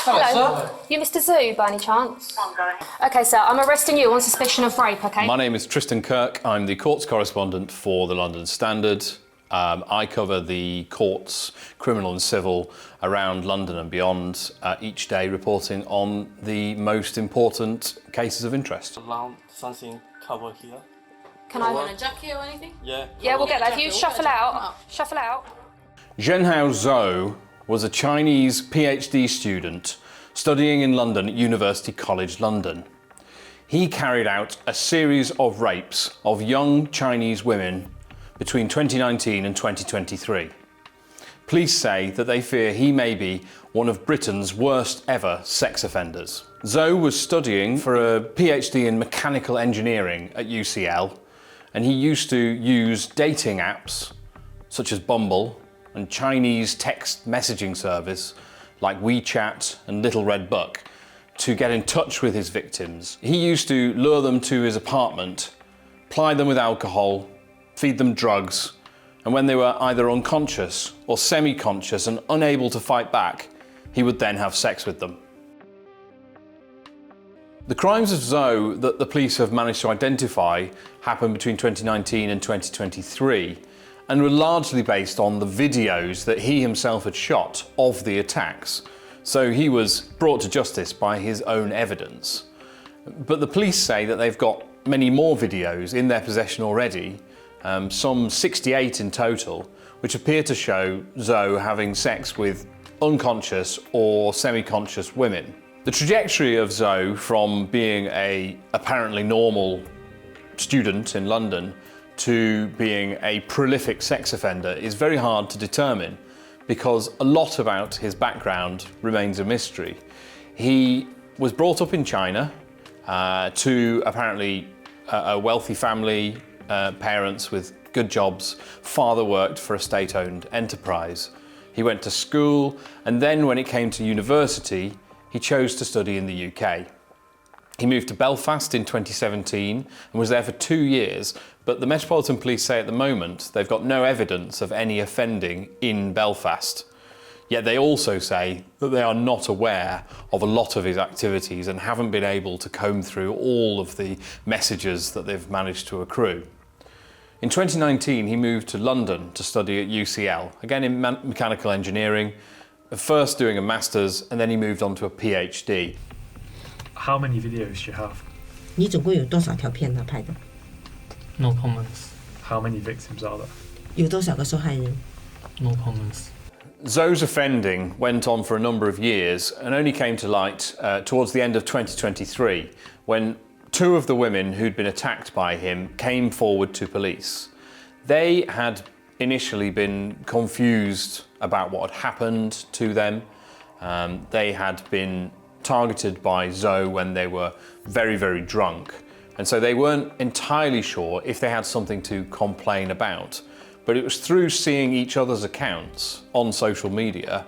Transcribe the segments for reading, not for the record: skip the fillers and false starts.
Hello. You Mr. Zou by any chance? Okay, sir, I'm arresting you on suspicion of rape, okay? My name is Tristan Kirk. I'm the Courts Correspondent for the London Standard. I cover the courts, criminal and civil, around London and beyond, each day reporting on the most important cases of interest. Around something cover here. Can I Want a jacket or anything? Yeah. Yeah, we'll get that. If you shuffle out. Zhenhao Zou was a Chinese PhD student studying in London at University College London. He carried out a series of rapes of young Chinese women between 2019 and 2023. Police say that they fear he may be one of Britain's worst ever sex offenders. Zou was studying for a PhD in mechanical engineering at UCL, and he used to use dating apps such as Bumble and Chinese text messaging service like WeChat and Little Red Book to get in touch with his victims. He used to lure them to his apartment, ply them with alcohol, feed them drugs, and when they were either unconscious or semi-conscious and unable to fight back, he would then have sex with them. The crimes of Zou that the police have managed to identify happened between 2019 and 2023 and were largely based on the videos that he himself had shot of the attacks. So he was brought to justice by his own evidence. But the police say that they've got many more videos in their possession already, some 68 in total, which appear to show Zou having sex with unconscious or semi-conscious women. The trajectory of Zou from being an apparently normal student in London to being a prolific sex offender is very hard to determine because a lot about his background remains a mystery. He was brought up in China to apparently a wealthy family, parents with good jobs. Father worked for a state-owned enterprise. He went to school, and then when it came to university, he chose to study in the UK. He moved to Belfast in 2017 and was there for 2 years, but the Metropolitan Police say at the moment they've got no evidence of any offending in Belfast. Yet they also say that they are not aware of a lot of his activities and haven't been able to comb through all of the messages that they've managed to accrue. In 2019, he moved to London to study at UCL, again in mechanical engineering, first doing a master's, and then he moved on to a PhD. How many videos do you have? 你总共有多少条片呢拍的？ No comments. How many victims are there? 有多少个受害人？ No comments. Zou's offending went on for a number of years and only came to light towards the end of 2023 when 2 of the women who'd been attacked by him came forward to police. They had initially been confused about what had happened to them. They had been targeted by Zou when they were very, very drunk. And so they weren't entirely sure if they had something to complain about. But it was through seeing each other's accounts on social media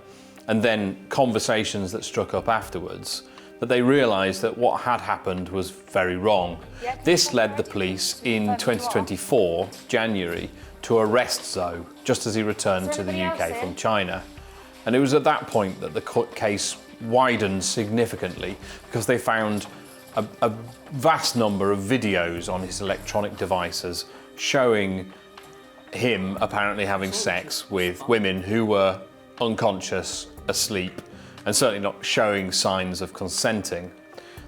and then conversations that struck up afterwards that they realised that what had happened was very wrong. This led the police in 2024, January, to arrest Zou just as he returned to the UK from China. And it was at that point that the case widened significantly because they found a vast number of videos on his electronic devices showing him apparently having sex with women who were unconscious, asleep, and certainly not showing signs of consenting.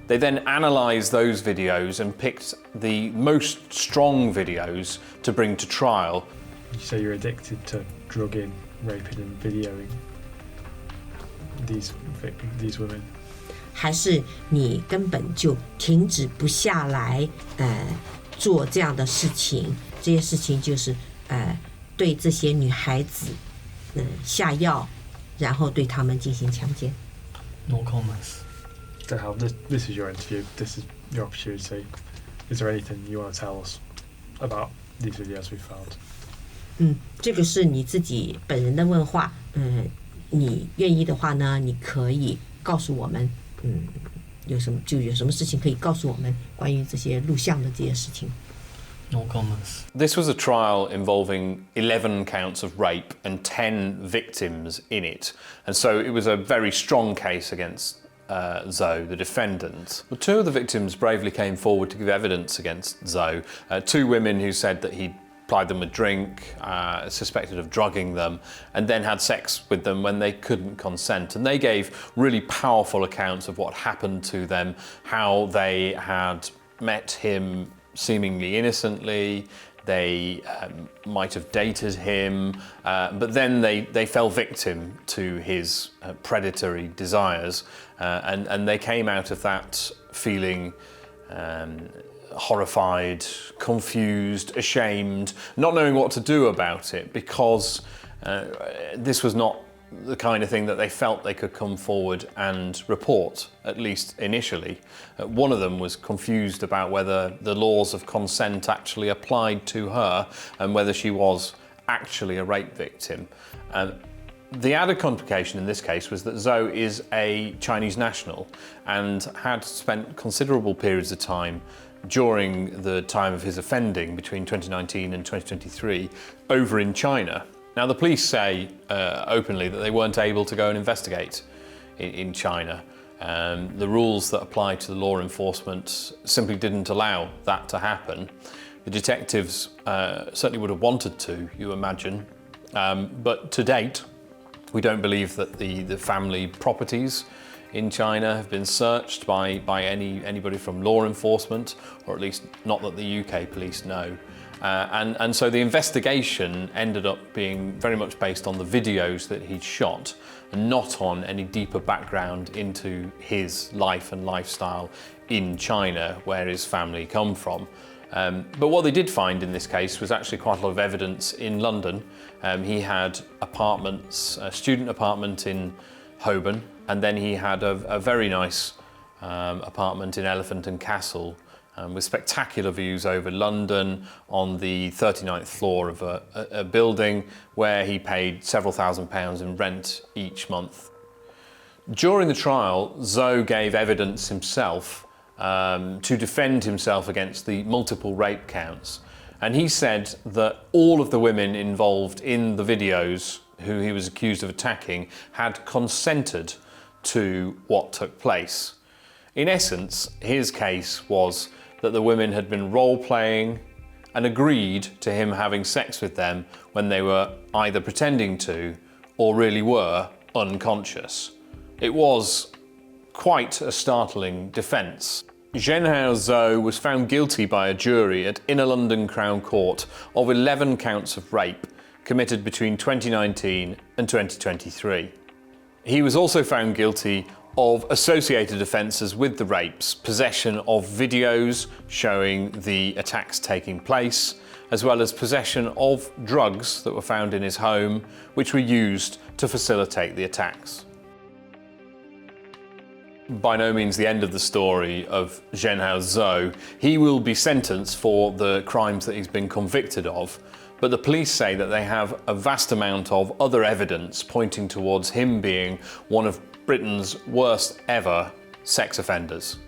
They then analysed those videos and picked the most strong videos to bring to trial. You say you're addicted to drugging, raping and videoing these women. 还是你根本就停止不下来做这样的事情？这些事情就是对这些女孩子下药，然后对她们进行强奸。 No comments. Zhenhao, this is your interview. This is your opportunity. Is there anything you want to tell us about these videos we found? 这个是你自己本人的问话。你愿意的话呢，你可以告诉我们，有什么事情可以告诉我们关于这些录像的这些事情。No comments. This was a trial involving 11 counts of rape and 10 victims in it. And so it was a very strong case against Zou, the defendant. Well, two of the victims bravely came forward to give evidence against Zou. Two women who said that he plied them with drink, suspected of drugging them, and then had sex with them when they couldn't consent. And they gave really powerful accounts of what happened to them, how they had met him seemingly innocently, they might have dated him, but then they fell victim to his predatory desires, and they came out of that feeling horrified, confused, ashamed, not knowing what to do about it, because this was not the kind of thing that they felt they could come forward and report, at least initially. One of them was confused about whether the laws of consent actually applied to her and whether she was actually a rape victim. The added complication in this case was that Zou is a Chinese national and had spent considerable periods of time during the time of his offending between 2019 and 2023 over in China. Now, the police say openly that they weren't able to go and investigate in China. The rules that apply to the law enforcement simply didn't allow that to happen. The detectives certainly would have wanted to, you imagine, but to date, we don't believe that the family properties in China have been searched by anybody from law enforcement, or at least not that the UK police know. And so the investigation ended up being very much based on the videos that he'd shot, and not on any deeper background into his life and lifestyle in China, where his family come from. But what they did find in this case was actually quite a lot of evidence in London. He had apartments, a student apartment in Holborn, and then he had a very nice apartment in Elephant and Castle, with spectacular views over London on the 39th floor of a building where he paid several £1,000s in rent each month. During the trial, Zou gave evidence himself to defend himself against the multiple rape counts. And he said that all of the women involved in the videos who he was accused of attacking had consented to what took place. In essence, his case was that the women had been role-playing and agreed to him having sex with them when they were either pretending to or really were unconscious. It was quite a startling defence. Zhenhao Zou was found guilty by a jury at Inner London Crown Court of 11 counts of rape committed between 2019 and 2023. He was also found guilty of associated offences with the rapes, possession of videos showing the attacks taking place, as well as possession of drugs that were found in his home, which were used to facilitate the attacks. By no means the end of the story of Zhenhao Zou. He will be sentenced for the crimes that he's been convicted of, but the police say that they have a vast amount of other evidence pointing towards him being one of Britain's worst ever sex offenders.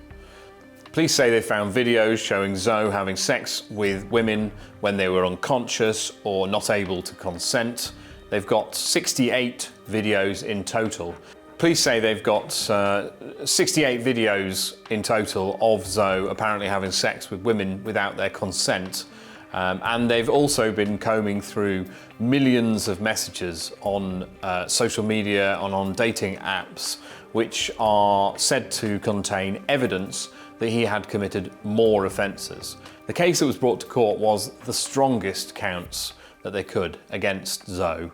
Police say they found videos showing Zou having sex with women when they were unconscious or not able to consent. They've got 68 videos in total. Police say they've got 68 videos in total of Zou apparently having sex with women without their consent. And they've also been combing through millions of messages on social media and on dating apps, which are said to contain evidence that he had committed more offences. The case that was brought to court was the strongest counts that they could against Zou,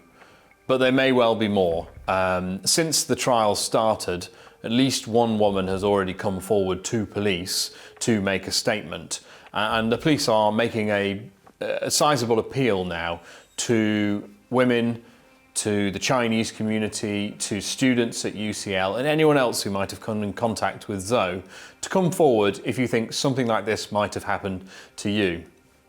but there may well be more. Since the trial started, at least one woman has already come forward to police to make a statement. And the police are making a sizable appeal now to women, to the Chinese community, to students at UCL, and anyone else who might have come in contact with Zou to come forward if you think something like this might have happened to you.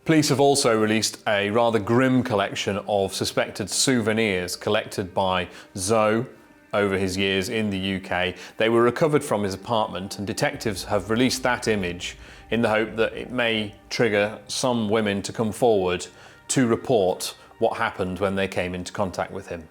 Police have also released a rather grim collection of suspected souvenirs collected by Zou over his years in the UK. They were recovered from his apartment, and detectives have released that image in the hope that it may trigger some women to come forward to report what happened when they came into contact with him.